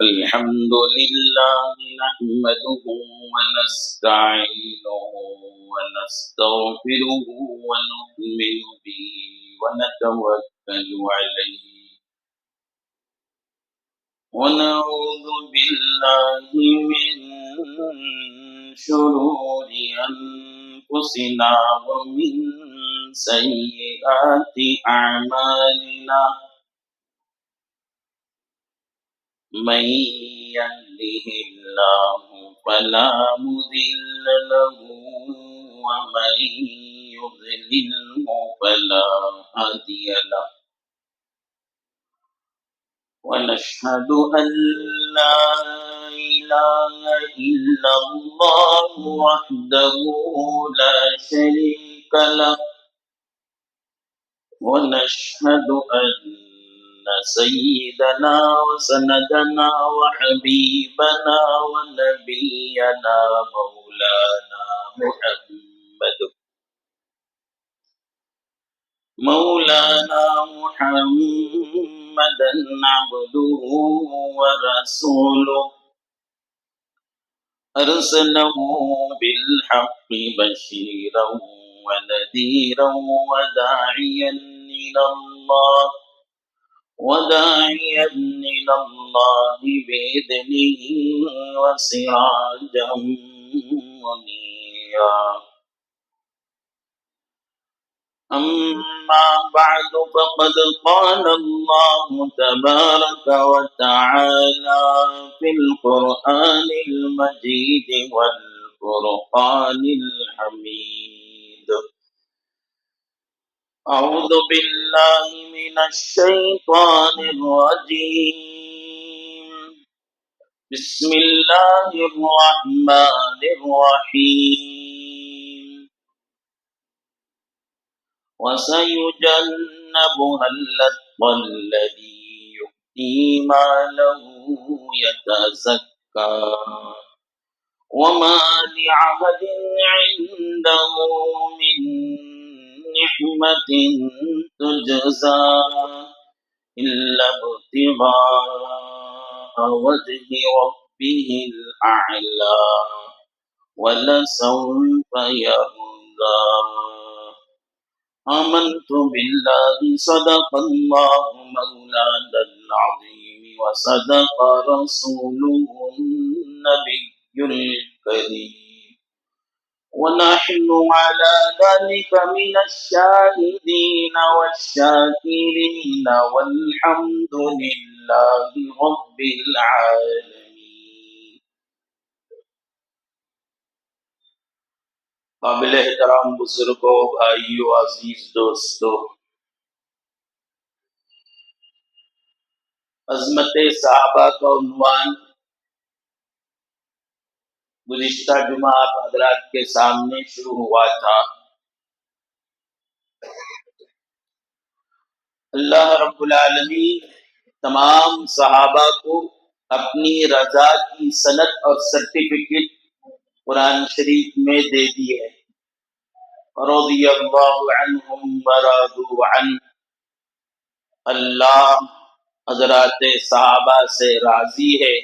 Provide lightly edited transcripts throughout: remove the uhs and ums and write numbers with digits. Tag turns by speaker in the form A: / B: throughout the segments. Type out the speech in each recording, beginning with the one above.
A: الحمد لله نحمده ونستعينه ونستغفره ونؤمن به ونتوكل عليه ونعوذ بالله من شرور أنفسنا ومن سيئات أعمالنا من يهده الله فلا مضل له ومن يضلله فلا هادي له ونشهد أن لا إله إلا الله وحده لا شريك له ونشهد أن سيدنا وسندنا وحبيبنا ونبينا مولانا محمدا عبده ورسوله أرسله بالحق بشيرا ونذيرا وداعيا إلى الله بإذنه وسراجا منيرا أما بعد فقد قال الله تبارك وتعالى في القرآن المجيد والفرقان الحميد أعوذ بالله من الشيطان الرجيم بسم الله الرحمن الرحيم وسيجنبها الأتقى الذي يؤتي ماله يتزكى وما لأحد عنده من نعمة تجزى إلا ابتغاء وجه ربه الأعلى ولسوف يرضى آمنت بالله صدق الله مولانا العظيم وصدق رسوله النبي الكريم ونحن على ذلك من الشاهدين والشاكرين والحمد لله رب العالمين. قابل احترام بزرگوں، بھائیوں، عزیز دوستوں، عظمت صحابہ کا عنوان گزشتہ جمعہ آپ حضرات کے سامنے شروع ہوا تھا. اللہ رب العالمین تمام صحابہ کو اپنی رضا کی سند اور سرٹیفکیٹ قرآن شریف میں دے دی ہے. رضی اللہ عنہم ورضوا عنہ، اللہ حضرات صحابہ سے راضی ہے،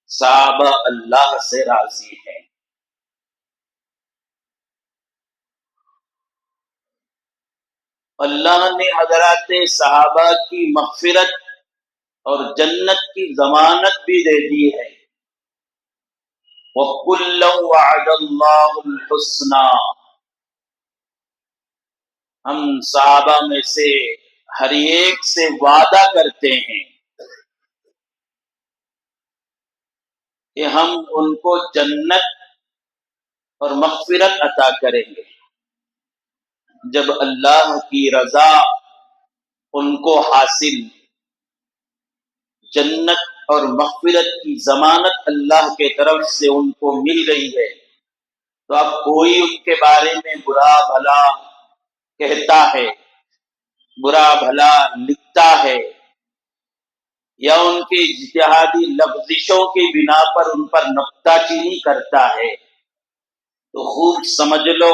A: صحابہ اللہ سے راضی ہے. اللہ نے حضرات صحابہ کی مغفرت اور جنت کی ضمانت بھی دے دی ہے. وَكُلًّا وَعَدَ اللَّهُ الْحُسْنَى، ہم صحابہ میں سے ہر ایک سے وعدہ کرتے ہیں کہ ہم ان کو جنت اور مغفرت عطا کریں گے. جب اللہ کی رضا ان کو حاصل، جنت اور مغفرت کی ضمانت اللہ کے طرف سے ان کو مل گئی ہے، تو اب کوئی ان کے بارے میں برا بھلا کہتا ہے، برا بھلا لکھتا ہے، یا ان کی اجتہادی لفظشوں کی بنا پر ان پر نکتہ چینی کرتا ہے، تو خوب سمجھ لو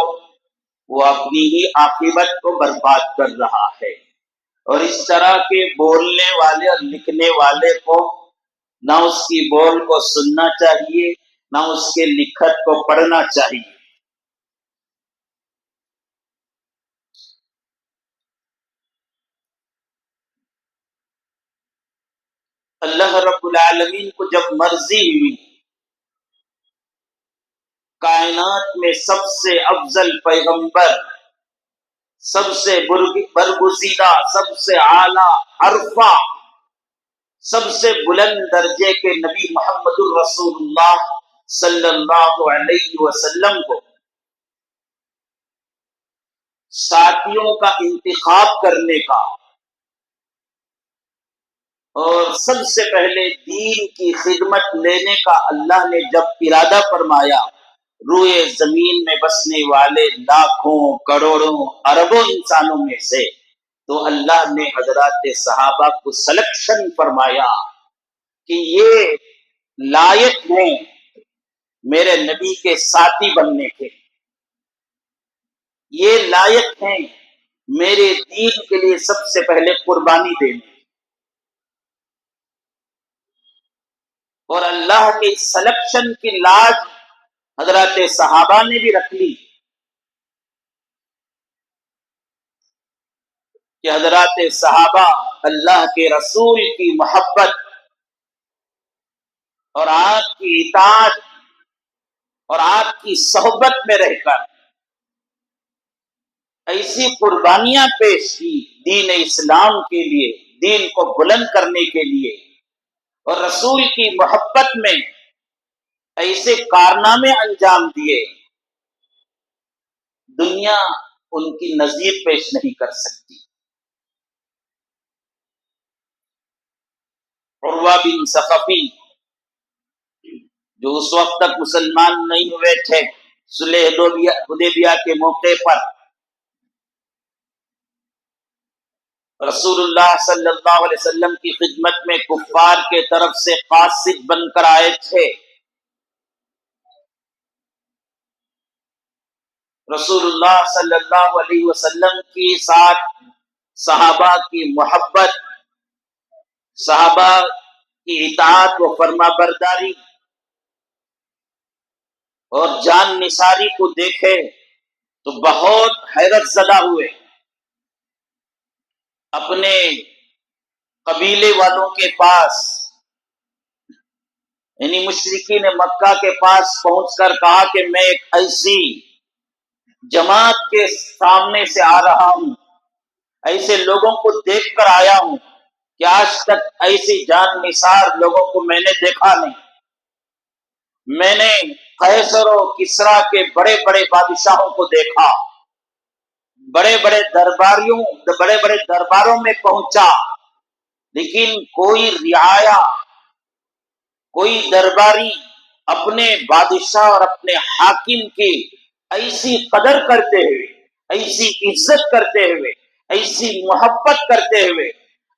A: وہ اپنی ہی عاقبت کو برباد کر رہا ہے. اور اس طرح کے بولنے والے اور لکھنے والے کو نہ اس کی بول کو سننا چاہیے، نہ اس کے لکھت کو پڑھنا چاہیے۔ اللہ رب العالمین کو جب مرضی ہوئی کائنات میں سب سے افضل پیغمبر، سب سے برگزیدہ، سب سے اعلیٰ عرفہ، سب سے بلند درجے کے نبی محمد الرسول اللہ صلی اللہ علیہ وسلم کو ساتھیوں کا انتخاب کرنے کا اور سب سے پہلے دین کی خدمت لینے کا اللہ نے جب ارادہ فرمایا، روئے زمین میں بسنے والے لاکھوں کروڑوں اربوں انسانوں میں سے، تو اللہ نے حضرات صحابہ کو سلیکشن فرمایا کہ یہ لائق ہیں میرے نبی کے ساتھی بننے کے، یہ لائق ہیں میرے دین کے لیے سب سے پہلے قربانی دینے۔ اور اللہ کے سلیکشن کی لاج حضرات صحابہ نے بھی رکھ لی کہ حضرات صحابہ اللہ کے رسول کی محبت اور آپ کی اطاعت اور آپ کی صحبت میں رہ کر ایسی قربانیاں پیش کی دین اسلام کے لیے، دین کو بلند کرنے کے لیے، اور رسول کی محبت میں ایسے کارنامے انجام دیے، دنیا ان کی نظیر پیش نہیں کر سکتی۔ عروہ بن ثقفی جو اس وقت تک مسلمان نہیں ہوئے تھے، صلح حدیبیہ کے موقع پر رسول اللہ صلی اللہ علیہ وسلم کی خدمت میں کفار کے طرف سے قاصد بن کر آئے تھے۔ رسول اللہ صلی اللہ علیہ وسلم کی ساتھ صحابہ کی محبت، صحابہ کی اطاعت و فرما برداری اور جان نثاری کو دیکھے تو بہت حیرت زدہ ہوئے۔ اپنے قبیلے والوں کے پاس یعنی مشرکین مکہ کے پاس پہنچ کر کہا کہ میں ایک ایسی جماعت کے سامنے سے آ رہا ہوں، ایسے لوگوں کو دیکھ کر آیا ہوں کہ آج تک ایسی جان نثار لوگوں کو میں نے دیکھا نہیں۔ میں نے قیصر و کسریٰ کے بڑے بڑے بادشاہوں کو دیکھا، بڑے بڑے درباروں میں پہنچا، لیکن کوئی رعایا، کوئی درباری اپنے بادشاہ اور اپنے حاکم کی ایسی قدر کرتے ہوئے، ایسی عزت کرتے ہوئے، ایسی محبت کرتے ہوئے،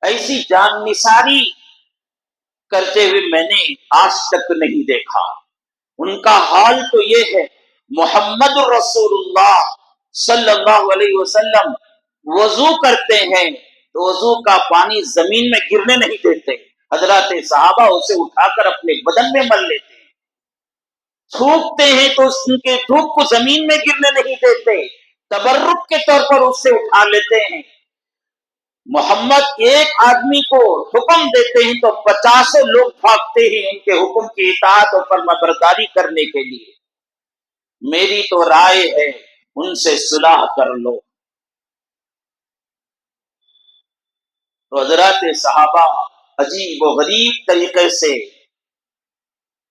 A: ایسی جان نثاری کرتے ہوئے میں نے آج تک نہیں دیکھا۔ ان کا حال تو یہ ہے، محمد رسول اللہ صلی اللہ علیہ وسلم وضو کرتے ہیں تو وضو کا پانی زمین میں گرنے نہیں دیتے، حضرات صحابہ اسے اٹھا کر اپنے بدن میں مل لیتے ہیں، تھوکتے ہیں تو ان کے تھوک کو زمین میں گرنے نہیں دیتے، تبرک کے طور پر اسے اٹھا لیتے ہیں۔ محمد ایک آدمی کو حکم دیتے ہیں تو 50 لوگ بھاگتے ہیں ان کے حکم کی اطاعت اور فرما برداری کرنے کے لیے۔ میری تو رائے ہے ان سے صلح کر لو۔ تو حضرات صحابہ عجیب و غریب طریقے سے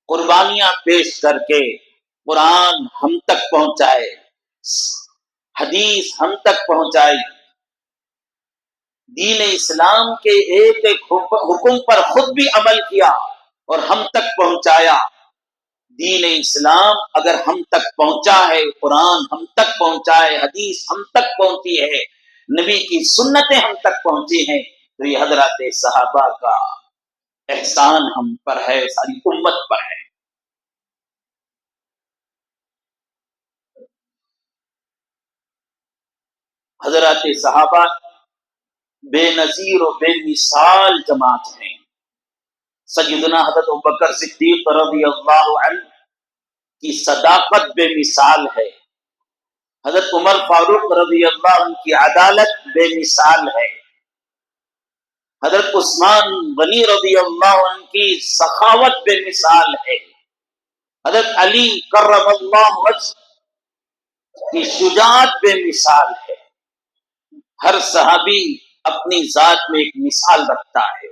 A: قربانیاں پیش کر کے قرآن ہم تک پہنچائے، حدیث ہم تک پہنچائی، دین اسلام کے ایک ایک حکم پر خود بھی عمل کیا اور ہم تک پہنچایا۔ دین اسلام اگر ہم تک پہنچا ہے، قرآن ہم تک پہنچا ہے، حدیث ہم تک پہنچی ہے، نبی کی سنتیں ہم تک پہنچی ہیں، تو یہ حضرات صحابہ کا احسان ہم پر ہے، ساری امت پر ہے۔ حضرات صحابہ بے نظیر و بے مثال جماعت ہیں، سیدنا حضرت ابوبکر صدیق رضی اللہ عنہ کی صداقت بے مثال ہے، حضرت عمر فاروق رضی اللہ عنہ کی عدالت بے مثال ہے، حضرت عثمان غنی رضی اللہ عنہ کی سخاوت بے مثال ہے، حضرت علی کرم اللہ وجہ کی شجاعت بے مثال ہے۔ ہر صحابی اپنی ذات میں ایک مثال رکھتا ہے۔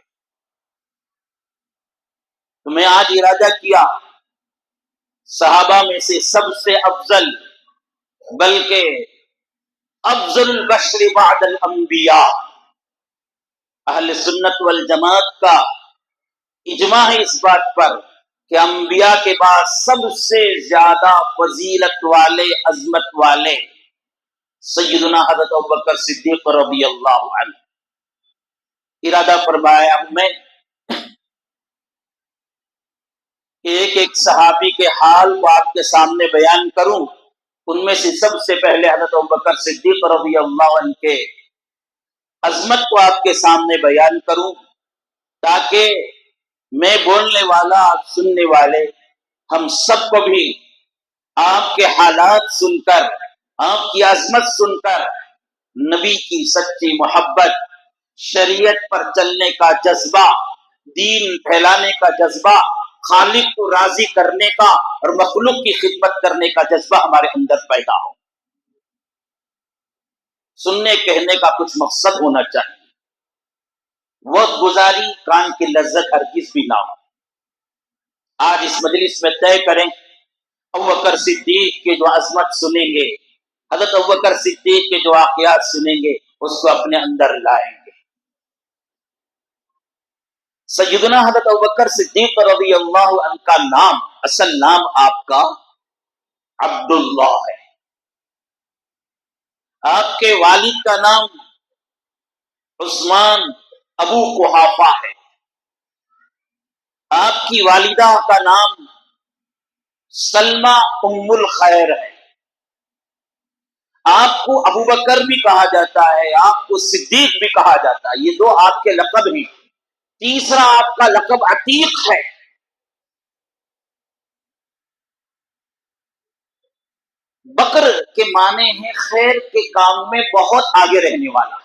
A: تو میں آج ارادہ کیا صحابہ میں سے سب سے افضل، بلکہ افضل البشر بعد الانبیاء، اہل سنت والجماعت کا اجماع ہے اس بات پر کہ انبیاء کے بعد سب سے زیادہ فضیلت والے، عظمت والے سیدنا حضرت ابوبکر صدیق رضی اللہ عنہ۔ ارادہ فرمایا میں کہ ایک ایک صحابی کے حال کو آپ کے سامنے بیان کروں، ان میں سے سب سے پہلے حضرت ابوبکر صدیق رضی اللہ عنہ کے عظمت کو آپ کے سامنے بیان کروں، تاکہ میں بولنے والا، آپ سننے والے، ہم سب کو بھی آپ کے حالات سن کر، آپ کی عظمت سن کر نبی کی سچی محبت، شریعت پر چلنے کا جذبہ، دین پھیلانے کا جذبہ، خالق کو راضی کرنے کا اور مخلوق کی خدمت کرنے کا جذبہ ہمارے اندر پیدا ہو۔ سننے کہنے کا کچھ مقصد ہونا چاہیے، وقت گزاری کان کی لذت ہرگز بھی نہ ہو۔ آج اس مجلس میں طے کریں، ابوبکر صدیق کے جو عظمت سنیں گے، حضرت ابوبکر صدیق کے جو واقعات سنیں گے، اس کو اپنے اندر لائیں گے۔ سیدنا حضرت ابوبکر صدیق رضی اللہ عنہ کا نام، اصل نام آپ کا عبداللہ ہے۔ آپ کے والد کا نام عثمان ابو قحافہ ہے، آپ کی والدہ کا نام سلمہ ام الخیر ہے۔ آپ کو ابوبکر بھی کہا جاتا ہے، آپ کو صدیق بھی کہا جاتا ہے، یہ دو آپ کے لقب ہیں۔ تیسرا آپ کا لقب عتیق ہے۔ بکر کے معنی ہیں خیر کے کام میں بہت آگے رہنے والا۔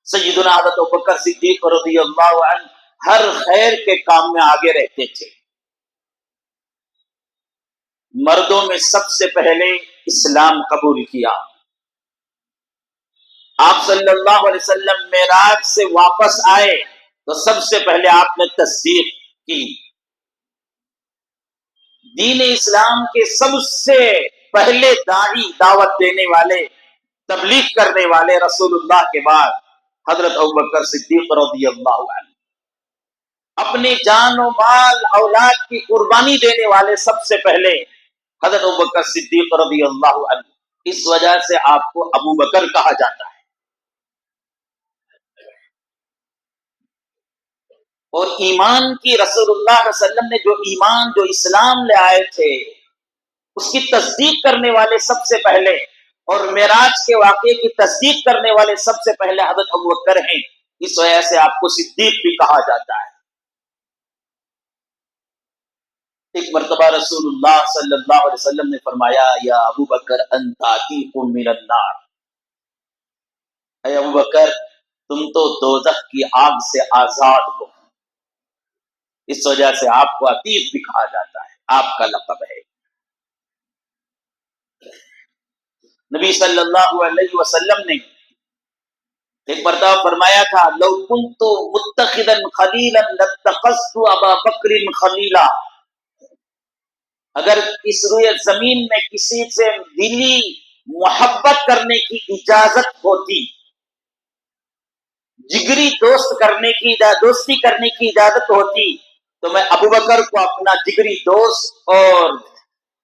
A: سیدنا حضرت ابوبکر صدیق رضی اللہ عنہ ہر خیر کے کام میں آگے رہتے تھے۔ مردوں میں سب سے پہلے اسلام قبول کیا۔ آپ صلی اللہ علیہ وسلم معراج سے واپس آئے تو سب سے پہلے آپ نے تصدیق کی۔ دین اسلام کے سب سے پہلے داعی، دعوت دینے والے، تبلیغ کرنے والے رسول اللہ کے بعد حضرت ابوبکر صدیق رضی اللہ عنہ، اپنی جان و مال اولاد کی قربانی دینے والے سب سے پہلے حضرت ابوبکر صدیق رضی اللہ عنہ۔ اس وجہ سے آپ کو ابو بکر کہا جاتا ہے۔ اور ایمان کی رسول اللہ صلی اللہ علیہ وسلم نے جو ایمان، جو اسلام لے آئے تھے، اس کی تصدیق کرنے والے سب سے پہلے، اور معراج کے واقعے کی تصدیق کرنے والے سب سے پہلے حضرت ابوبکر ہیں۔ اس وجہ سے آپ کو صدیق بھی کہا جاتا ہے۔ ایک مرتبہ رسول اللہ صلی اللہ علیہ وسلم نے فرمایا، یا ابو بکر انت عتیق من النار، اے ابو بکر تم تو دوزخ کی آگ سے آزاد ہو۔ اس وجہ سے آپ کو عتیق بھی کہا جاتا ہے، آپ کا لقب ہے۔ نبی صلی اللہ علیہ وسلم نے ایک مرتبہ فرمایا تھا، لو کنت متخذا خلیلا لاتخذت ابا بکر خلیلا، اگر اس روئے زمین میں کسی سے دلی محبت کرنے کی اجازت ہوتی، جگری دوستی کرنے کی اجازت ہوتی، تو میں ابو بکر کو اپنا جگری دوست اور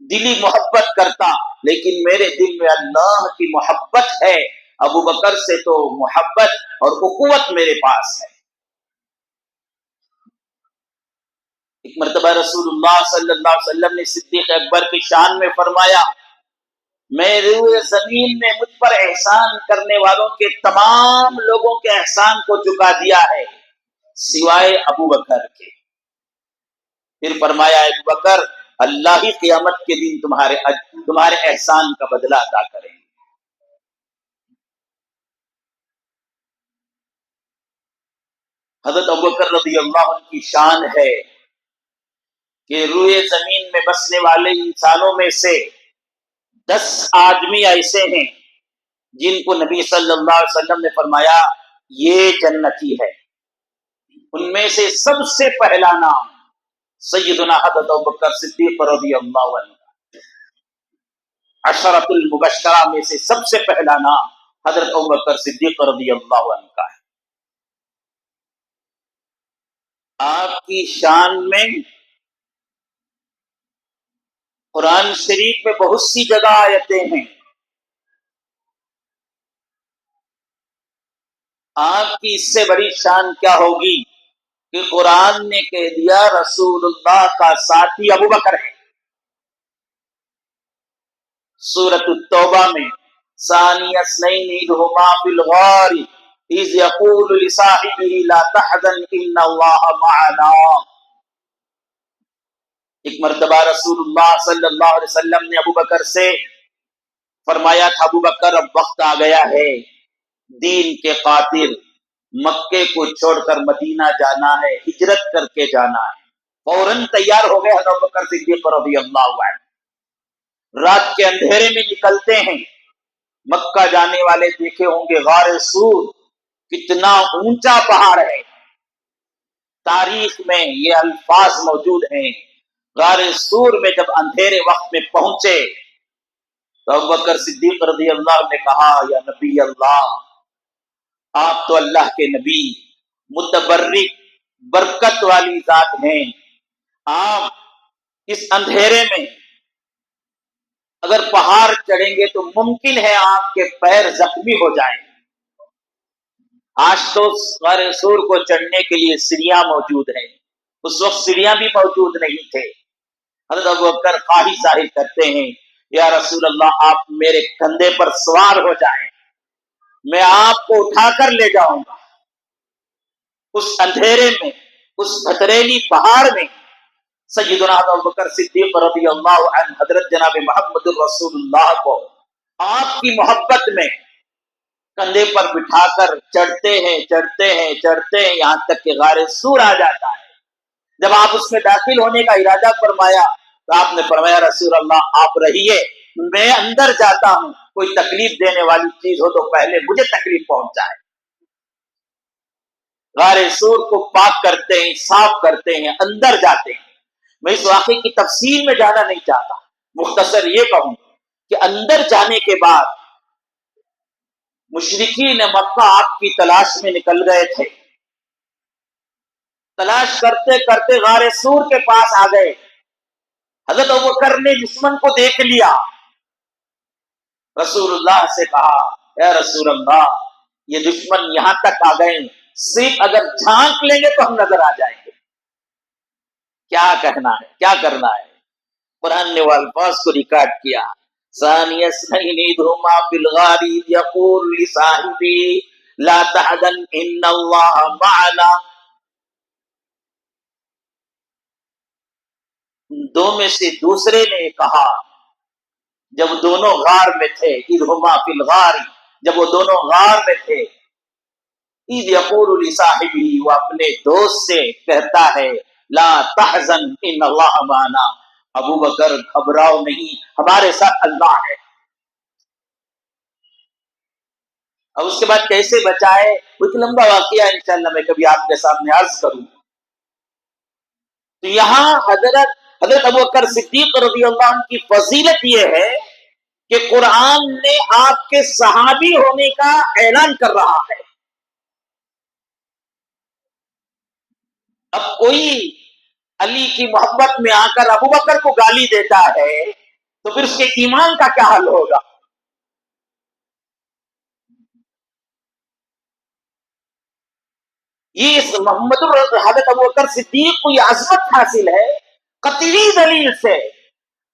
A: دلی محبت کرتا، لیکن میرے دل میں اللہ کی محبت ہے، ابو بکر سے تو محبت اور اخوت میرے پاس ہے۔ ایک مرتبہ رسول اللہ صلی اللہ علیہ وسلم نے صدیق اکبر کی شان میں فرمایا، میں روئے زمین میں مجھ پر احسان کرنے والوں کے تمام لوگوں کے احسان کو چکا دیا ہے، سوائے ابو بکر کے۔ پھر فرمایا ابو بکر اللہ ہی قیامت کے دن تمہارے احسان کا بدلہ ادا کریں۔ حضرت ابو بکر رضی اللہ عنہ کی شان ہے کہ روئے زمین میں بسنے والے انسانوں میں سے 10 آدمی ایسے ہیں جن کو نبی صلی اللہ علیہ وسلم نے فرمایا یہ جنتی ہے۔ ان میں سے سب سے پہلا نام سیدنا حضرت ابوبکر صدیق رضی اللہ عنہ، عشرۃ المبشرہ میں سے سب سے پہلا نام حضرت ابوبکر صدیق رضی اللہ عنہ کا ہے۔ آپ کی شان میں قرآن شریف میں بہت سی جگہ آیتیں ہیں۔ آپ کی اس سے بڑی شان کیا ہوگی کہ قرآن نے کہہ دیا رسول اللہ کا ساتھی ابو بکر ہے۔ سورۃ التوبہ میں ثانی اثنین اذ ہما فی الغار اذ یقول لصاحبہ لا تحزن ان اللہ معنا۔ ایک مرتبہ رسول اللہ صلی اللہ علیہ وسلم نے ابو بکر سے فرمایا تھا ابو بکر اب وقت آ گیا ہے دین کے قاتل، مکے کو چھوڑ کر مدینہ جانا ہے، ہجرت کر کے جانا ہے۔ فوراً تیار ہو گئے حضرت ابوبکر صدیق رضی اللہ عنہ، رات کے اندھیرے میں نکلتے ہیں۔ مکہ جانے والے دیکھے ہوں گے غار سور کتنا اونچا پہاڑ ہے، تاریخ میں یہ الفاظ موجود ہیں۔ غار سور میں جب اندھیرے وقت میں پہنچے تو ابوبکر صدیق رضی اللہ عنہ نے کہا یا نبی اللہ، آپ تو اللہ کے نبی متبرک برکت والی ذات ہیں، آپ اس اندھیرے میں اگر پہاڑ چڑھیں گے تو ممکن ہے آپ کے پیر زخمی ہو جائیں۔ آج تو غار سور کو چڑھنے کے لیے سیڑھیاں موجود ہیں، اس وقت سیڑھیاں بھی موجود نہیں تھے۔ حضرت ابوبکر خواہش ظاہر کرتے ہیں یا رسول اللہ آپ میرے کندھے پر سوار ہو جائیں، میں آپ کو اٹھا کر لے جاؤں گا۔ اس اندھیرے میں، اس پتھریلی پہاڑ میں سیدنا ابوبکر صدیق رضی اللہ عنہ حضرت جناب محمد الرسول اللہ کو آپ کی محبت میں کندھے پر بٹھا کر چڑھتے ہیں یہاں تک کہ غار سور آ جاتا ہے۔ جب آپ اس میں داخل ہونے کا ارادہ فرمایا تو آپ نے فرمایا رسول اللہ آپ رہیے، میں اندر جاتا ہوں، کوئی تکلیف دینے والی چیز ہو تو پہلے مجھے تکلیف پہنچائے۔ غار سور کو پاک کرتے ہیں، صاف کرتے ہیں، اندر جاتے ہیں۔ میں اس واقعے کی تفصیل میں جانا نہیں چاہتا، مختصر یہ کہوں کہ اندر جانے کے بعد مشرکین مکہ آپ کی تلاش میں نکل گئے تھے۔ تلاش کرتے کرتے غار سور کے پاس آ گئے۔ حضرت ابوبکر نے دشمن کو دیکھ لیا، رسول اللہ سے کہا اے رسول اللہ یہ دشمن یہاں تک آ گئے، صرف اگر جھانک لیں گے تو ہم نظر آ جائیں گے، کیا کہنا ہے، کیا کرنا ہے؟ قرآن نے وہ الفاظ کو ریکارڈ کیا ثانی اثنین اذ ہما فی الغار اذ یقول لصاحبہ لا تحزن ان اللہ معنا۔ دو میں سے دوسرے نے کہا جب دونوں غار میں تھے، اذ ہما فی الغار جب وہ دونوں غار میں تھے، اذ یقول لصاحبہ وہ اپنے دوست سے کہتا ہے لا تحزن ان اللہ معنا، ابو بکر گھبراؤ نہیں، ہمارے ساتھ اللہ ہے۔ اب اس کے بعد کیسے بچائے وہ ایک لمبا واقعہ انشاءاللہ میں کبھی آپ کے سامنے عرض کروں۔ تو یہاں حضرت ابوبکر صدیق رضی اللہ عنہ کی فضیلت یہ ہے کہ قرآن نے آپ کے صحابی ہونے کا اعلان کر رہا ہے۔ اب کوئی علی کی محبت میں آ کر ابو بکر کو گالی دیتا ہے تو پھر اس کے ایمان کا کیا حل ہوگا؟ یہ اس محمد حضرت ابوبکر صدیق کو یہ عظمت حاصل ہے قطعی دلیل سے۔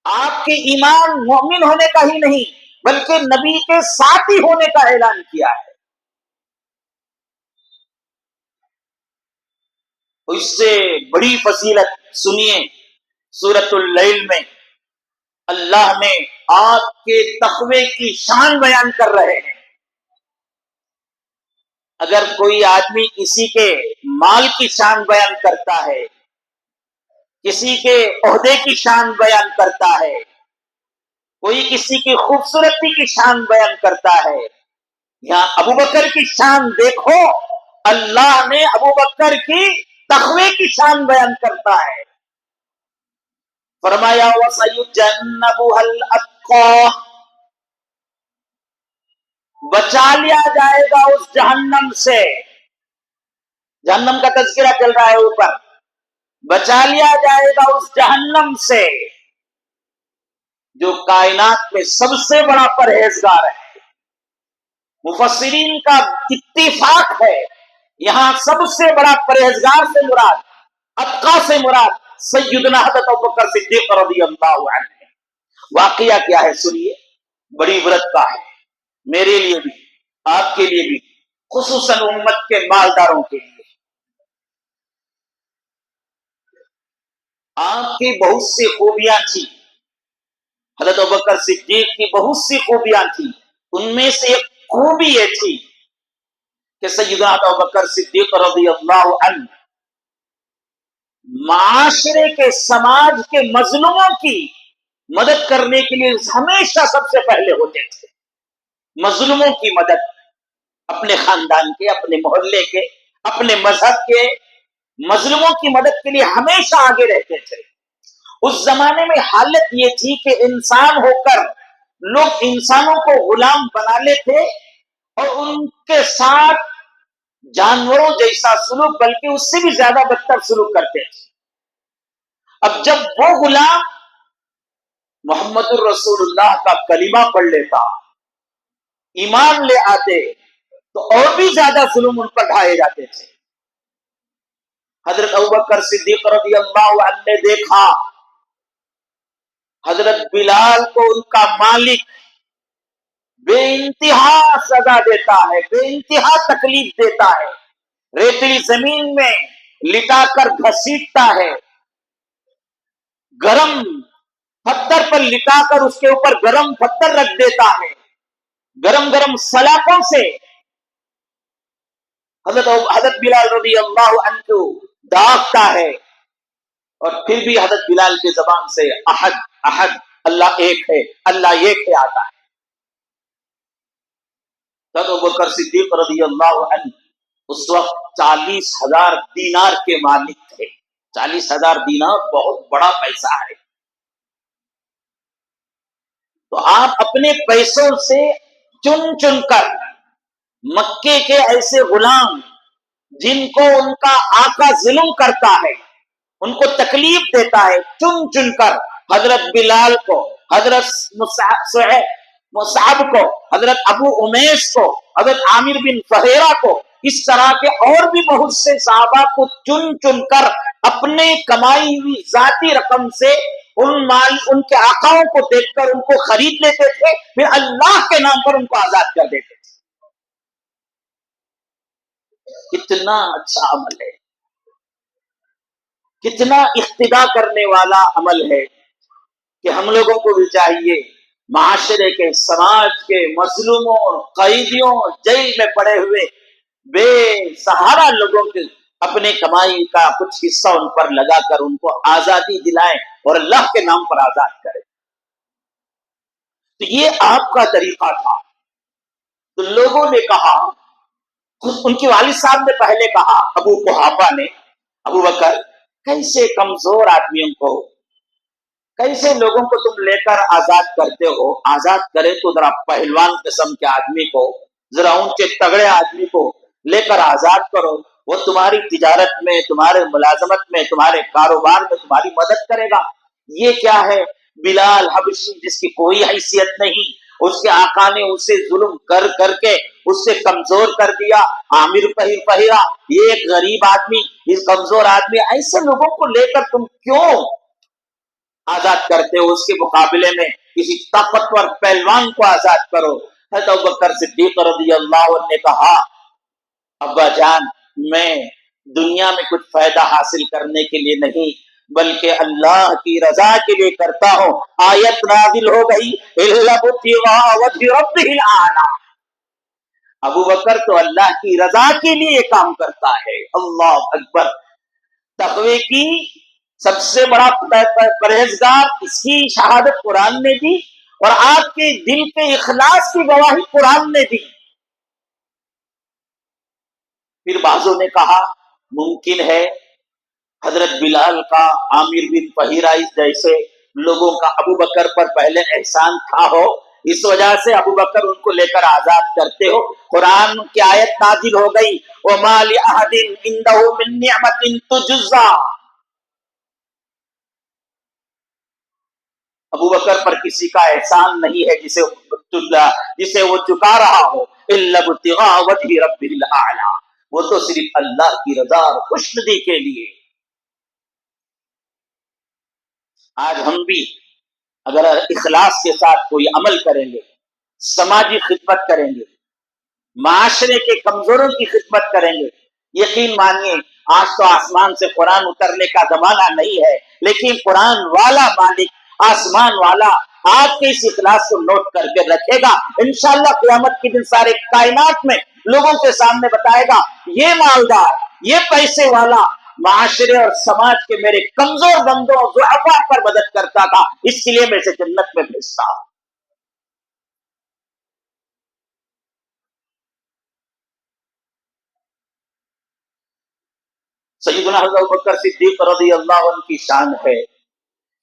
A: آپ کے ایمان مومن ہونے کا ہی نہیں بلکہ نبی کے ساتھی ہونے کا اعلان کیا ہے۔ اس سے بڑی فضیلت سنیے، سورۃ اللیل میں اللہ نے آپ کے تقوی کی شان بیان کر رہے ہیں۔ اگر کوئی آدمی کسی کے مال کی شان بیان کرتا ہے، کسی کے عہدے کی شان بیان کرتا ہے، کوئی کسی کی خوبصورتی کی شان بیان کرتا ہے، یہاں ابو بکر کی شان دیکھو، اللہ نے ابو بکر کی تقوی کی شان بیان کرتا ہے۔ فرمایا وَسَيُجَنَّبُهَا الْأَتْقَى، بچا لیا جائے گا اس جہنم سے، جہنم کا تذکرہ چل رہا ہے اوپر، بچا لیا جائے گا اس جہنم سے جو کائنات میں سب سے بڑا پرہیزگار ہے۔ مفسرین کا اتفاق ہے، یہاں سب سے بڑا پرہیزگار سے مراد، اتقیٰ سے مراد سیدنا حضرت ابوبکر صدیق رضی اللہ عنہ۔ واقعہ کیا ہے سنیے، بڑی عبرت کا ہے، میرے لیے بھی، آپ کے لیے بھی، خصوصاً امت کے مالداروں کے لیے۔ آپ کی بہت سی خوبیاں تھی، حضرت ابوبکر صدیق کی بہت سی خوبیاں تھی، ان میں سے ایک خوبی یہ تھی کہ سیدنا ابوبکر صدیق رضی اللہ عنہ معاشرے کے، سماج کے مظلوموں کی مدد کرنے کے لیے ہمیشہ سب سے پہلے ہوتے تھے۔ مظلوموں کی مدد، اپنے خاندان کے، اپنے محلے کے، اپنے مذہب کے مظلوموں کی مدد کے لیے ہمیشہ آگے رہتے تھے۔ اس زمانے میں حالت یہ تھی کہ انسان ہو کر لوگ انسانوں کو غلام بنا لیتے اور ان کے ساتھ جانوروں جیسا سلوک، بلکہ اس سے بھی زیادہ بدتر سلوک کرتے تھے۔ اب جب وہ غلام محمد الرسول اللہ کا کلمہ پڑھ لیتا، ایمان لے آتے، تو اور بھی زیادہ ظلم ان پر ڈھائے جاتے تھے۔ حضرت ابوبکر صدیق رضی اللہ عنہ نے دیکھا حضرت بلال کو ان کا مالک بے انتہا سزا دیتا ہے، بے انتہا تکلیف دیتا ہے، ریتلی زمین میں لٹا کر گھسیٹتا ہے، گرم پتھر پر لٹا کر اس کے اوپر گرم پتھر رکھ دیتا ہے، گرم گرم سلاخوں سے حضرت بلال رضی اللہ عنہ کو داغتا ہے، اور پھر بھی حضرت بلال کی زبان سے احد احد، اللہ ایک ہے، اللہ ایک ہے آتا ہے۔ حضرت ابوبکر صدیق رضی اللہ عنہ اس وقت 40,000 دینار کے مالک تھے۔ 40,000 دینار بہت بڑا پیسہ ہے۔ تو آپ اپنے پیسوں سے چن چن کر مکے کے ایسے غلام جن کو ان کا آقا ظلم کرتا ہے، ان کو تکلیف دیتا ہے، چن چن کر حضرت بلال کو، حضرت مصعب کو، حضرت ابو امیس کو، حضرت عامر بن فہیرہ کو، اس طرح کے اور بھی بہت سے صحابہ کو چن چن کر اپنے کمائی ہوئی ذاتی رقم سے ان کے آقاؤں کو دیکھ کر ان کو خرید لیتے تھے، پھر اللہ کے نام پر ان کو آزاد کر دیتے تھے۔ کتنا اچھا عمل ہے، کتنا اقتدا کرنے والا عمل ہے کہ ہم لوگوں کو بھی چاہیے معاشرے کے، سماج کے مظلوموں اور قیدیوں، جیل میں پڑے ہوئے بے سہارا لوگوں کے اپنے کمائی کا کچھ حصہ ان پر لگا کر ان کو آزادی دلائیں اور اللہ کے نام پر آزاد کریں۔ تو یہ آپ کا طریقہ تھا۔ تو لوگوں نے کہا، ان کے والد صاحب نے پہلے کہا، ابو قحافہ نے، ابو بکر کیسے کمزور آدمیوں کو، کیسے لوگوں کو تم لے کر آزاد کرتے ہو؟ آزاد کرے تو ذرا پہلوان قسم کے آدمی کو، ذرا اونچے تگڑے آدمی کو لے کر آزاد کرو، وہ تمہاری تجارت میں، تمہارے ملازمت میں، تمہارے کاروبار میں تمہاری مدد کرے گا۔ یہ کیا ہے؟ بلال حبشی جس کی کوئی حیثیت نہیں، اس کے آقا نے اسے ظلم کر کر کے اس سے کمزور کر دیا۔ عامر فہیرہ، یہ ایک غریب آدمی، اس کمزور آدمی، ایسے لوگوں کو لے کر تم کیوں آزاد کرتے ہو؟ اس کے مقابلے میں کسی طاقتور پہلوان کو آزاد کرو۔ حضرت ابوبکر صدیق رضی اللہ عنہ نے کہا، ابا جان، میں دنیا میں کچھ فائدہ حاصل کرنے کے لیے نہیں بلکہ اللہ کی رضا کے لیے کرتا ہوں. آیت نازل ہو گئی الا ابتغاء وجه ربه الاعلى. ابو بکر تو اللہ کی رضا کے لیے یہ کام کرتا ہے. اللہ اکبر. تقوی کی سب سے بڑا پرہیزگار اس کی شہادت قرآن نے دی اور آپ کے دل کے اخلاص کی گواہی قرآن نے دی. پھر بعضوں نے کہا ممکن ہے حضرت بلال کا، عامر بن فہیرہ جیسے لوگوں کا ابو بکر پر پہلے احسان تھا ہو، اس وجہ سے ابو بکر ان کو لے کر آزاد کرتے ہو. قرآن کی آیت نازل ہو گئی وَمَا لِأَحَدٍ عِندَهُ مِن نِعْمَةٍ تُجْزَى. ابو بکر پر کسی کا احسان نہیں ہے جسے وہ چکا رہا ہو. إِلَّا ابْتِغَاءَ وَجْهِ رَبِّهِ الْأَعْلَى. وہ تو صرف اللہ کی رضا اور خوشنودی کے لیے. آج ہم بھی اگر اخلاص کے ساتھ کوئی عمل کریں گے، سماجی خدمت کریں گے، معاشرے کے کمزوروں کی خدمت کریں گے، یقین مانیے آج تو آسمان سے قرآن اترنے کا زمانہ نہیں ہے، لیکن قرآن والا مالک، آسمان والا آپ کے اس اخلاص کو نوٹ کر کے رکھے گا. انشاءاللہ قیامت کے دن سارے کائنات میں لوگوں کے سامنے بتائے گا یہ مالدار، یہ پیسے والا معاشرے اور سماج کے میرے کمزور بندوں ضعفاء پر مدد کرتا تھا، اس کے لیے میں اسے جنت میں بھیجتا ہوں. سیدنا حضرت ابوبکر صدیق رضی اللہ عنہ کی شان ہے.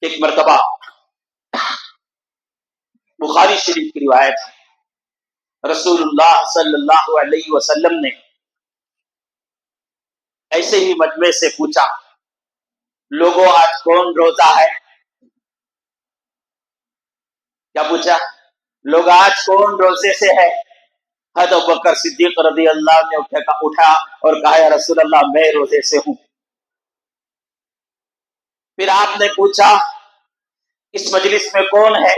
A: ایک مرتبہ بخاری شریف کی روایت ہے، رسول اللہ صلی اللہ علیہ وسلم نے ایسے ہی مجمع سے پوچھا لوگوں آج کون روزہ ہے؟ کیا پوچھا؟ لوگ آج کون روزے سے ہے؟ حضرت ابوبکر صدیق رضی اللہ نے اٹھا اور کہا یا رسول اللہ میں روزے سے ہوں. پھر آپ نے پوچھا اس مجلس میں کون ہے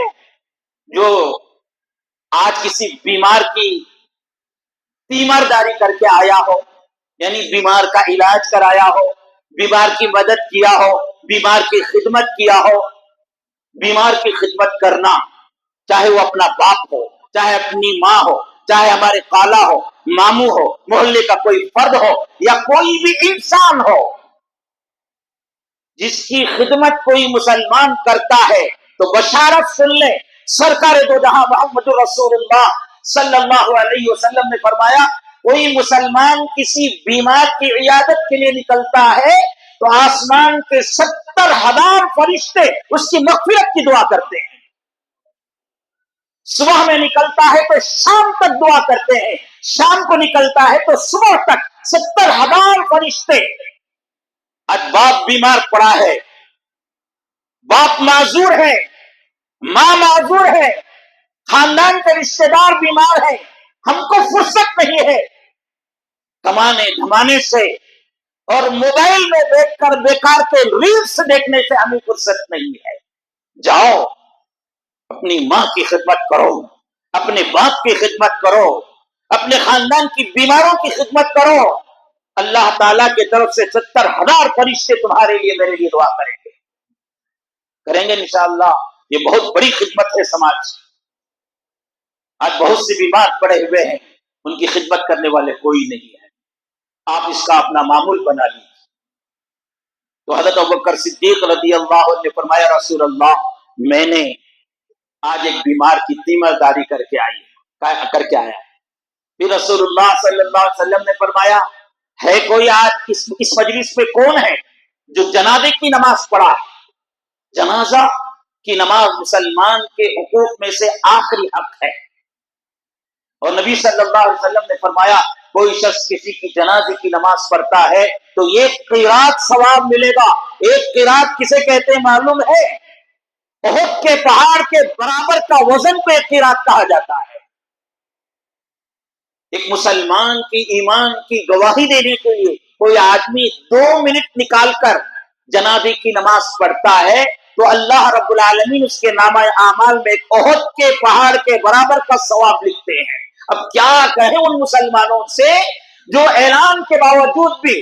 A: جو آج کسی بیمار کی تیمارداری کر کے آیا ہو، یعنی بیمار کا علاج کرایا ہو، بیمار کی مدد کیا ہو، بیمار کی خدمت کیا ہو. بیمار کی خدمت کرنا چاہے وہ اپنا باپ ہو، چاہے اپنی ماں ہو، چاہے ہمارے خالہ ہو، ماموں ہو، محلے کا کوئی فرد ہو یا کوئی بھی انسان ہو، جس کی خدمت کوئی مسلمان کرتا ہے تو بشارت سن لے. سرکار دو جہاں محمد رسول اللہ صلی اللہ علیہ وسلم نے فرمایا کوئی مسلمان کسی بیمار کی عیادت کے لیے نکلتا ہے تو آسمان کے 70,000 فرشتے اس کی مغفرت کی دعا کرتے ہیں. صبح میں نکلتا ہے تو شام تک دعا کرتے ہیں، شام کو نکلتا ہے تو صبح تک 70,000 فرشتے. آج باپ بیمار پڑا ہے، باپ معذور ہے، ماں معذور ہے، خاندان کے رشتے دار بیمار ہیں، ہم کو فرصت نہیں ہے کمانے دھمانے سے اور موبائل میں دیکھ کر بیکار کے ریلز دیکھنے سے ہمیں فرصت نہیں ہے. جاؤ اپنی ماں کی خدمت کرو، اپنے باپ کی خدمت کرو، اپنے خاندان کی بیماروں کی خدمت کرو. اللہ تعالیٰ کی طرف سے 70,000 فرشتے تمہارے لیے میرے لیے دعا کریں گے انشاءاللہ. یہ بہت بڑی خدمت ہے سماج. آج بہت سے بیمار پڑے ہوئے ہیں، ان کی خدمت کرنے والے کوئی نہیں ہے. آپ اس کا اپنا معمول بنا لیجیے. تو حضرت ابوبکر صدیق رضی اللہ عنہ نے فرمایا رسول اللہ میں نے آج ایک بیمار کی تیمارداری کر کے آیا. پھر رسول اللہ صلی اللہ علیہ وسلم نے فرمایا ہے کوئی آج اس مجلس میں کون ہے جو جنازے کی نماز پڑھا؟ جنازہ کی نماز مسلمان کے حقوق میں سے آخری حق ہے، اور نبی صلی اللہ علیہ وسلم نے فرمایا کوئی شخص کسی کی جنازے کی نماز پڑھتا ہے تو ایک قرات ثواب ملے گا. ایک قرات کسے کہتے ہیں معلوم ہے؟ احد کے پہاڑ کے برابر کا وزن کو ایک قرات کہا جاتا ہے. ایک مسلمان کی ایمان کی گواہی دینے کے لیے کوئی آدمی 2 منٹ نکال کر جنازے کی نماز پڑھتا ہے تو اللہ رب العالمین اس کے نامہ اعمال میں ایک احد کے پہاڑ کے برابر کا ثواب لکھتے ہیں. اب کیا کہیں ان مسلمانوں سے جو اعلان کے باوجود بھی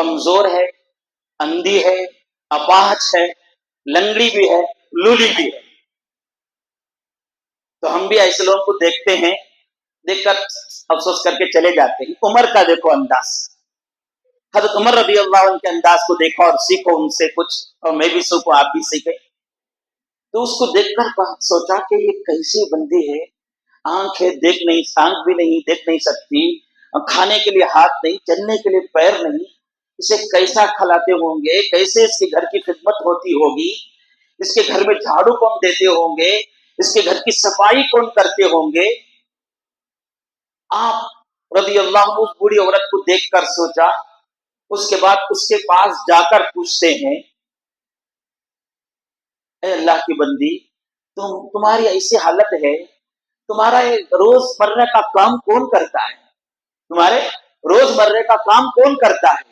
A: کمزور ہے، اندھی ہے، اپاہج ہے، لنگڑی بھی ہے، لولی بھی ہے. تو ہم بھی ایسے لوگوں کو دیکھتے ہیں، دیکھ کر افسوس کر کے چلے جاتے ہیں. عمر کا دیکھو انداز، حضرت عمر رضی اللہ عنہ کے انداز کو دیکھو اور سیکھو ان سے کچھ، اور میں بھی سیکھوں، آپ بھی سیکھیں. تو اس کو دیکھ کر سوچا کہ یہ کیسی بندی ہے، آنکھ ہے دیکھ نہیں، آنکھ بھی نہیں دیکھ نہیں سکتی، کھانے کے لیے ہاتھ نہیں، چلنے کے لیے پیر نہیں، اسے کیسا کھلاتے ہوں گے، کیسے اس کے گھر کی خدمت ہوتی ہوگی، اس کے گھر میں جھاڑو کون دیتے ہوں گے، اس کے گھر کی صفائی کون کرتے ہوں گے. آپ رضی اللہ عنہ اس بوڑھی عورت کو دیکھ کر سوچا. اس کے بعد اس کے پاس جا کر پوچھتے ہیں، اے اللہ کی بندی، تمہاری ایسی حالت ہے، تمہارا روز مرہ کا کام کون کرتا ہے، تمہارے روز مرہ کا کام کون کرتا ہے،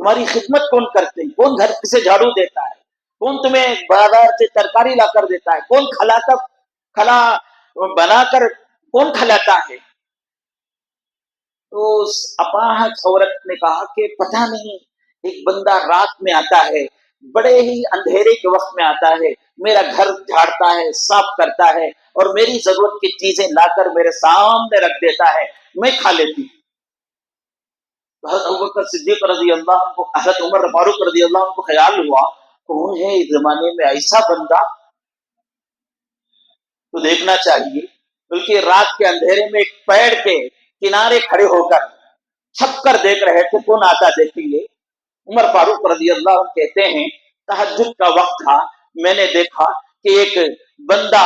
A: تمہاری خدمت کون کرتے ہیں، کون گھر سے جھاڑو دیتا ہے، کون تمہیں بازار سے ترکاری لا کر دیتا ہے، کون کھلا بنا کر کون کھلاتا ہے. تو اس اپاہج عورت نے کہا کہ پتہ نہیں، ایک بندہ رات میں آتا ہے، بڑے ہی اندھیرے کے وقت میں آتا ہے، میرا گھر جھاڑتا ہے، صاف کرتا ہے، اور میری ضرورت کی چیزیں لا کر میرے سامنے رکھ دیتا ہے، میں کھا لیتی ہوں. حضرت ابوبکر صدیق رضی اللہ عنہ کو، حضرت عمر فاروق رضی اللہ عنہ کو خیال ہوا، کون ہے اس زمانے میں ایسا بندہ، تو دیکھنا چاہیے. بلکہ رات کے اندھیرے میں ایک پیڑ کے کنارے کھڑے ہو کر چھپ کر دیکھ رہے تھے، کون آتا دیکھیں گے. عمر فاروق رضی اللہ عنہ کہتے ہیں تہجد کا وقت تھا، میں نے دیکھا کہ ایک بندہ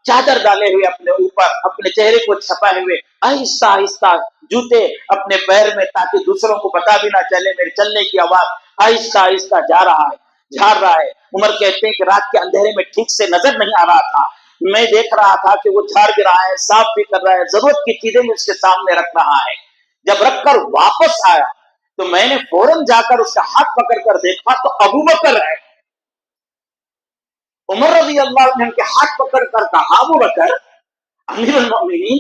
A: چادر ڈالے ہوئے اپنے اوپر، اپنے چہرے کو چھپائے ہوئے، آہستہ آہستہ جوتے اپنے پیر میں، تاکہ دوسروں کو پتا بھی نہ چلے میرے چلنے کی آواز، آہستہ آہستہ جا رہا ہے، جھاڑ رہا ہے. عمر کہتے ہیں کہ رات کے اندھیرے میں ٹھیک سے نظر نہیں آ رہا تھا، میں دیکھ رہا تھا کہ وہ جھاڑ بھی رہا ہے، صاف بھی کر رہا ہے، ضرورت کی چیزیں بھی اس کے سامنے رکھ رہا ہے. جب رکھ کر واپس آیا تو میں نے فوراً جا کر اس کا ہاتھ پکڑ کر دیکھا تو ابوبکر ہے. عمر رضی اللہ عنہ کے ہاتھ پکڑ کر کہا، ابوبکر امیر المؤمنین،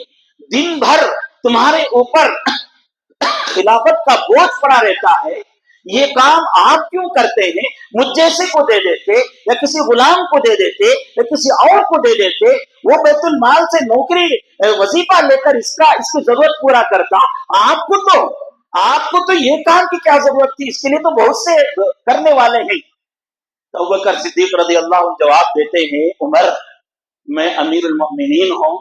A: دن بھر تمہارے اوپر خلافت کا بوجھ پڑا رہتا ہے، یہ کام آپ کیوں کرتے ہیں؟ مجھ جیسے کو دے دیتے، یا کسی غلام کو دے دیتے، یا کسی اور کو دے دیتے، وہ بیت المال سے نوکری وظیفہ لے کر اس کی ضرورت پورا کرتا. آپ کو تو یہ کام کی کیا ضرورت تھی، اس کے لیے تو بہت سے کرنے والے ہیں. تو ابوبکر صدیق رضی اللہ عنہ جواب دیتے ہیں، عمر، میں امیر المؤمنین ہوں،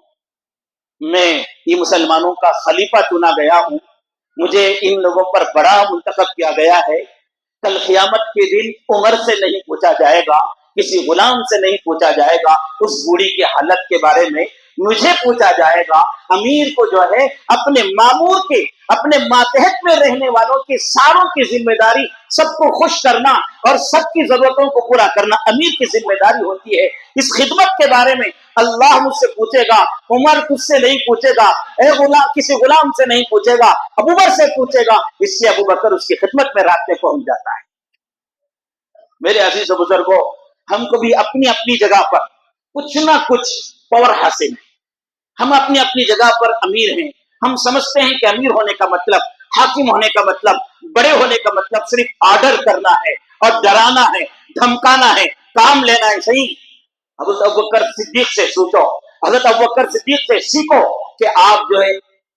A: میں یہ مسلمانوں کا خلیفہ چنا گیا ہوں، مجھے ان لوگوں پر بڑا منتخب کیا گیا ہے. کل قیامت کے دن عمر سے نہیں پوچھا جائے گا، کسی غلام سے نہیں پوچھا جائے گا اس بوڑھی کی حالت کے بارے میں، مجھے پوچھا جائے گا. امیر کو جو ہے اپنے مامور کے، اپنے ماتحت میں رہنے والوں کی ساروں کی ذمہ داری، سب کو خوش کرنا اور سب کی ضرورتوں کو پورا کرنا امیر کی ذمہ داری ہوتی ہے. اس خدمت کے بارے میں اللہ مجھ سے پوچھے گا، عمر تجھ سے نہیں پوچھے گا، کسی غلام سے نہیں پوچھے گا، ابوبکر سے پوچھے گا. اس سے ابوبکر اس کی خدمت میں رات میں پہنچ جاتا ہے. میرے عزیز و بزرگوں، ہم کو بھی اپنی اپنی جگہ پر کچھ نہ کچھ پاور حاصل ہے. ہم اپنی اپنی جگہ پر امیر ہیں. ہم سمجھتے ہیں کہ امیر ہونے کا مطلب، حاکم ہونے کا مطلب، بڑے ہونے کا مطلب صرف آرڈر کرنا ہے اور ڈرانا ہے، دھمکانا ہے، کام لینا ہے. صحیح، حضرت ابوبکر صدیق سے سوچو، حضرت ابوبکر صدیق سے سیکھو کہ آپ جو ہے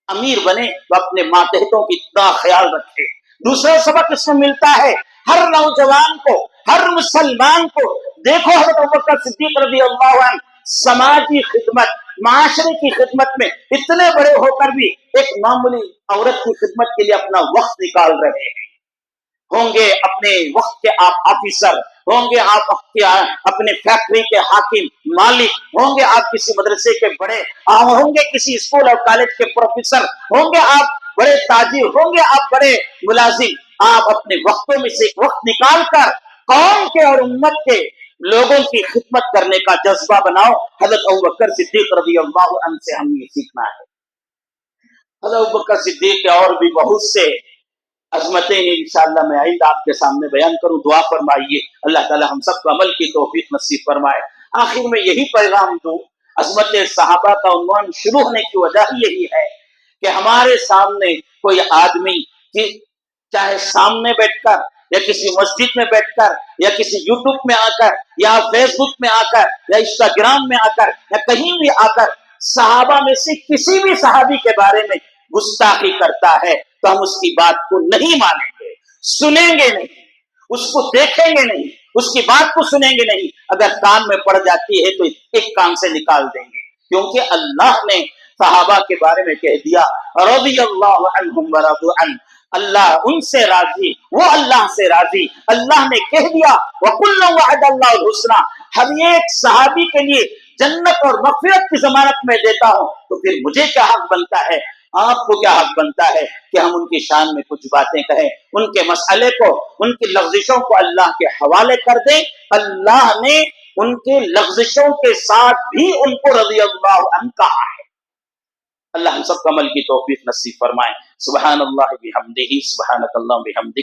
A: امیر بنے تو اپنے ماتحتوں کی اتنا خیال رکھے. دوسرا سبق اس میں ملتا ہے، ہر نوجوان کو، ہر مسلمان کو دیکھو، حضرت ابوبکر صدیق رضی اللہ عنہ سماجی خدمت، معاشرے کی خدمت میں اتنے بڑے ہو کر بھی ایک معمولی عورت کی خدمت کے لیے اپنا وقت نکال رہے ہیں. ہوں گے اپنے وقت کے آپ آفیسر، ہوں گے آپ اپنے فیکٹری کے حاکم مالک، ہوں گے آپ کسی مدرسے کے بڑے، ہوں گے کسی اسکول اور کالج کے پروفیسر، ہوں گے آپ بڑے تاجر، ہوں گے آپ بڑے ملازم. آپ اپنے وقتوں میں سے وقت نکال کر قوم کے اور امت کے لوگوں کی خدمت کرنے کا جذبہ بناؤ. حضرت ابوبکر صدیق رضی اللہ عنہ سے ہم یہ سیکھنا ہے. حضرت ابوبکر صدیق کے اور بھی بہت سے عظمتیں ہیں، انشاءاللہ میں آئندہ آپ کے سامنے بیان کروں. دعا فرمائیے اللہ تعالی ہم سب کو عمل کی توفیق نصیب فرمائے. آخر میں یہی پیغام دوں، عظمت صحابہ کا عنوان شروع ہونے کی وجہ یہی ہے کہ ہمارے سامنے کوئی آدمی چاہے سامنے بیٹھ کر یا کسی مسجد میں بیٹھ کر یا کسی یوٹیوب میں آ کر یا فیس بک میں آ کر یا انسٹاگرام میں آ کر یا کہیں بھی آ کر صحابہ میں سے کسی بھی صحابی کے بارے میں گستاخی کرتا ہے تو ہم اس کی بات کو نہیں مانیں گے، سنیں گے نہیں، اس کو دیکھیں گے نہیں، اس کی بات کو سنیں گے نہیں، اگر کان میں پڑ جاتی ہے تو ایک کان سے نکال دیں گے، کیونکہ اللہ نے صحابہ کے بارے میں کہہ دیا رضی اللہ عنہم ورضوا عنہ، اللہ ان سے راضی، وہ اللہ سے راضی، اللہ نے کہہ دیا وَكُلًّا وَعَدَ اللَّهُ الْحُسْنَى، ہر ایک صحابی کے لیے جنت اور مغفرت کی ضمانت میں دیتا ہوں، تو پھر مجھے کیا حق بنتا ہے، آپ کو کیا حق بنتا ہے کہ ہم ان کی شان میں کچھ باتیں کہیں، ان کے مسئلے کو، ان کی لغزشوں کو اللہ کے حوالے کر دیں۔ اللہ نے ان کے لغزشوں کے ساتھ بھی ان کو رضی اللہ عنہ کہا ہے۔ اللہ ہم سب کو عمل کی توفیق نصیب فرمائے۔ سبحان اللہ بحمدہ، سبحانک اللہم بحمدک۔